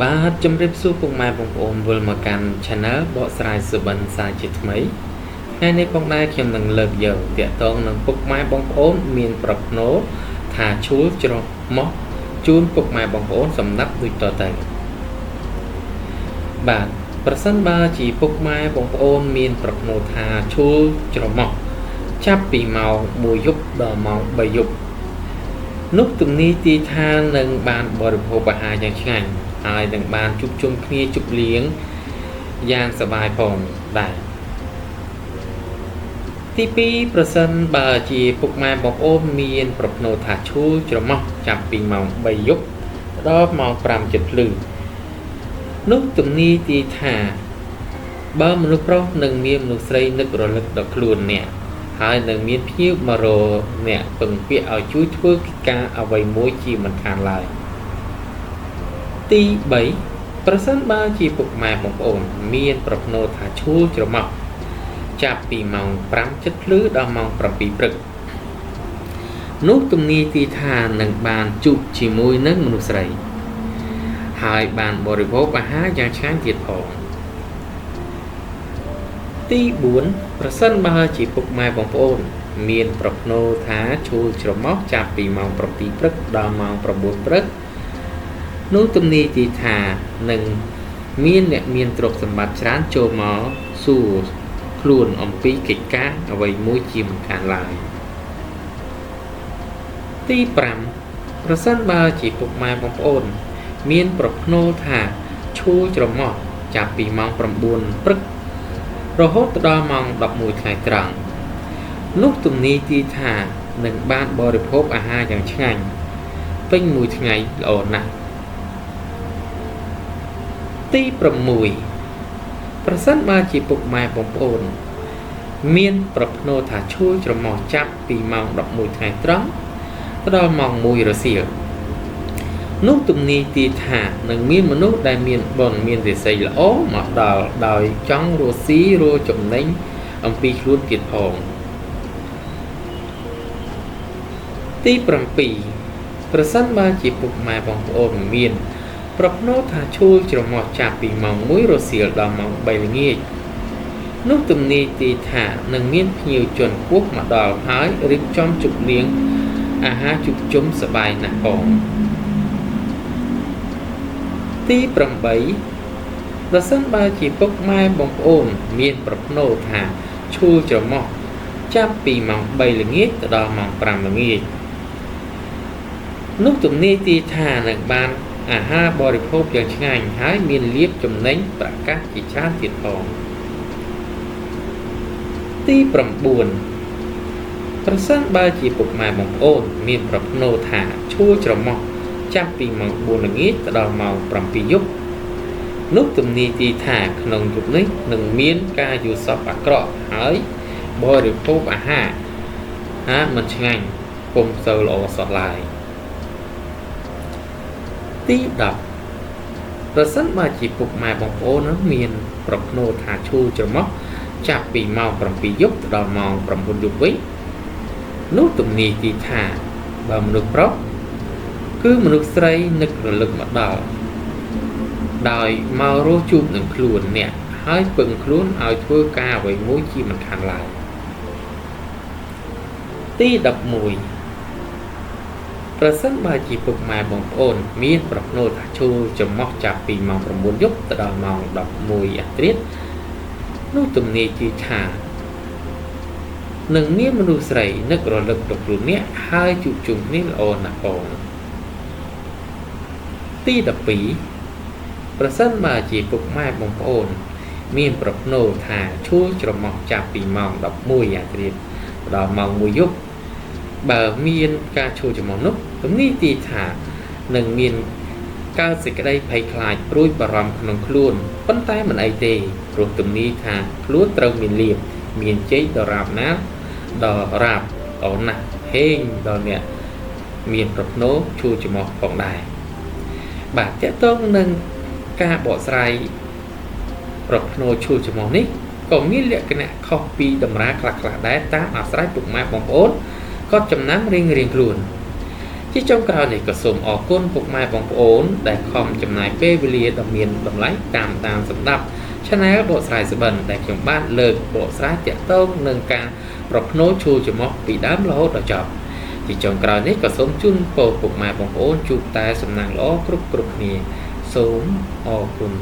បាទជំរាបសួរពុកម៉ែបងប្អូនវិលមកកាន់ Channel បកស្រាយសុបិនសាជាថ្មីថ្ងៃនេះផងដែរខ្ញុំនឹងលើកយកទាក់ទងនឹងពុកម៉ែបងប្អូនមានប្រផ្នូលថាឈួលច្រមុះជូនពុកម៉ែបងប្អូនសម្រាប់ដូចតទៅបាទប្រសិនបើជាពុកម៉ែបងប្អូនមានប្រផ្នូលថាឈួលច្រមុះចាប់ពីម៉ោង1យប់ដល់ម៉ោង3យប់នោះទំនីទីថានឹងបានបរិភោគអាហារយ៉ាងឆ្ងាញ់ហើយនឹងបានជួបជុំគ្នាជប់លៀងយ៉ាងសប្បាយផងដែរទី2ប្រសិនបើជាពុកម៉ែបងប្អូនមានប្រផ្នូលថាឈួលច្រមុះចាប់ពីម៉ោង3យប់ដល់ម៉ោង5ជិតភ្លឺនោះទំនីទីថាបើមនុស្សប្រុសនឹងមានមនុស្សស្រីនឹករលឹកដល់ខ្លួនអ្នកហើយនឹងមានភ្ញៀវមករអ្នកពឹងពាក្យឲ្យជួយធ្វើកិច្ចការអ្វីមួយជាមិនខានឡើយទី3ប្រសិនបើជាពុកម៉ែបងប្អូនមានប្រផ្នូលថាឈួលច្រមុះចាប់ពីម៉ោង5ជិតភ្លឺដល់ម៉ោង7ព្រឹកនោះទំនីទីថានឹងបានជួបជាមួយនឹងមនុស្សស្រីហើយបានបរិភោគអាហារយ៉ាងឆ្ងាញ់ទៀតផងទី4ប្រសិនបើជាពុកម៉ែបងប្អូនមានប្រផ្នូលថាឈួលច្រមុះចាប់ពីម៉ោង7ព្រឹកដល់ម៉ោង9ព្រឹកនោះទំនីទីថានឹងមានអ្នកមានទ្រព្យសម្បត្តិច្រើនចូលមកសួរខ្លួនអំពីកិច្ចការអ្វីមួយជាមិនខានឡើយទី5ប្រសិនបើជាពុកម៉ែបងប្អូនមានប្រផ្នូលថាឈួលច្រមុះចាប់ពីម៉ោង9ព្រឹករហូតដល់ម៉ោង11ថ្ងៃត្រង់នោះទំនីទីថានឹងបានបរិភោគអាហារយ៉ាងឆ្ងាញ់ពេញមួយថ្ងៃល្អណាស់ទី6ប្រសិនបើជាពុកម៉ែបងប្អូនមានប្រផ្នូលថាឈួលច្រមុះចាប់ពីម៉ោង11ថ្ងៃត្រង់ដល់ម៉ោង1រសៀលនោះទំនីទីថានឹងមានមនុស្សដែលមានបុណ្យមានរាសីល្អមកដល់ដោយចង់រស់ស៊ីរស់ចំណេញអំពីខ្លួនទៀតផងទី7ប្រសិនបើជាពុកម៉ែបងប្អូនមានប្រផ្នូលថាឈួលច្រមុះចាប់ពីម៉ោង1រសៀលដល់ម៉ោង3ល្ងាចនោះទំនីទីថានឹងមានភ្ញៀវជនខ្ពស់មកដល់ហើយរៀបចំជប់លៀងអាហារជួបជុំសប្បាយណាស់ផងទី8ប្រសិនបើជាពុកម៉ែបងប្អូនមានប្រផ្នូលថាឈួលច្រមុះចាប់ពីម៉ោង3ល្ងាចទៅដល់ម៉ោង5ល្ងាចនោះទំនីទីថានឹងបានអាហារបរិភោគយ៉ាងឆ្ងាញ់ហើយមានលៀបចំណេញប្រកាសជាច្រើនទៀតផងទី9ប្រសិនបើជាពុកម៉ែបងប្អូនមានប្រផ្នូលថាឈួលច្រមុះចាប់ពីម៉ោង4ល្ងាចដល់ម៉ោង7យប់នោះទំនីទីថាក្នុងយប់នេះនឹងមានការយល់សប្តិអាក្រក់ហើយបរិភោគអាហារមិនឆ្ងាញ់ពុំសូវល្អសោះឡើយទី10ប្រសិនបើជាពុកម៉ែបងប្អូនមានប្រផ្នូលថាឈួលច្រមុះចាប់ពីម៉ោង7យប់ដល់ម៉ោង9យប់វិញនោះទំនីទីថាបើមនុស្សប្រុសគឺមនុស្សស្រីនឹករលឹកមកដល់ដោយមករស់ជួបនឹងខ្លួនអ្នកហើយពឹងខ្លួនឲ្យធ្វើការអ្វីមួយជាមិនខានឡើយទី11ប្រសិនបើជាពុកម៉ែបងប្អូនមានប្រផ្នូលថាឈួលច្រមុះចាប់ពីម៉ោង9យប់ទៅដល់ម៉ោង11អាធ្រាត្រនោះទំនីទីថានឹងមានមនុស្សស្រីនឹករលឹកដល់ខ្លួនអ្នកហើយជួបជុំគ្នាល្អណាស់ផងទី12ប្រសិនបើជាពុកម៉ែបងប្អូនមានប្រផ្នូលថាឈួលច្រមុះចាប់ពីម៉ោង11អាធ្រាត្រដល់ម៉ោង1យប់បើមានការឈួលច្រមុះនោះទំនីទីថានឹងមានកើតសេចក្តីភ័យខ្លាចព្រួយបារម្ភក្នុងខ្លួនប៉ុន្តែមិនអីទេព្រោះទំនីថាខ្លួនត្រូវមានលៀបមានជ័យដរាបណាដល់រាបអូនណាស់ហេងដល់អ្នកមានប្រផ្នូលឈួលច្រមុះផងដែរបាទតើតើនឹងការបកស្រាយប្រផ្នូលឈួលច្រមុះនេះក៏មានលក្ខណៈខុសពីតម្រាខ្លះៗដែរតាមអាស្រ័យពុកម៉ែបងប្អូនគាត់ចំណាំរៀងខ្លួន ជាចុងក្រោយនេះក៏សូមអរគុណពុកម៉ែបងប្អូនដែលខំចំណាយពេលវេលាដ៏មានតម្លៃតាមសម្ដាប់ Channel បកស្រាយសបិនដែលខ្ញុំបានលើកបកស្រាយទាក់ទងនឹងការប្រភ្នូរឈូចំហពីដើមរហូតដល់ចប់ជាចុងក្រោយនេះក៏សូមជូនពរពុកម៉ែបងប្អូនជួបតែសំណាងល្អគ្រប់គ្នាសូមអរគុណ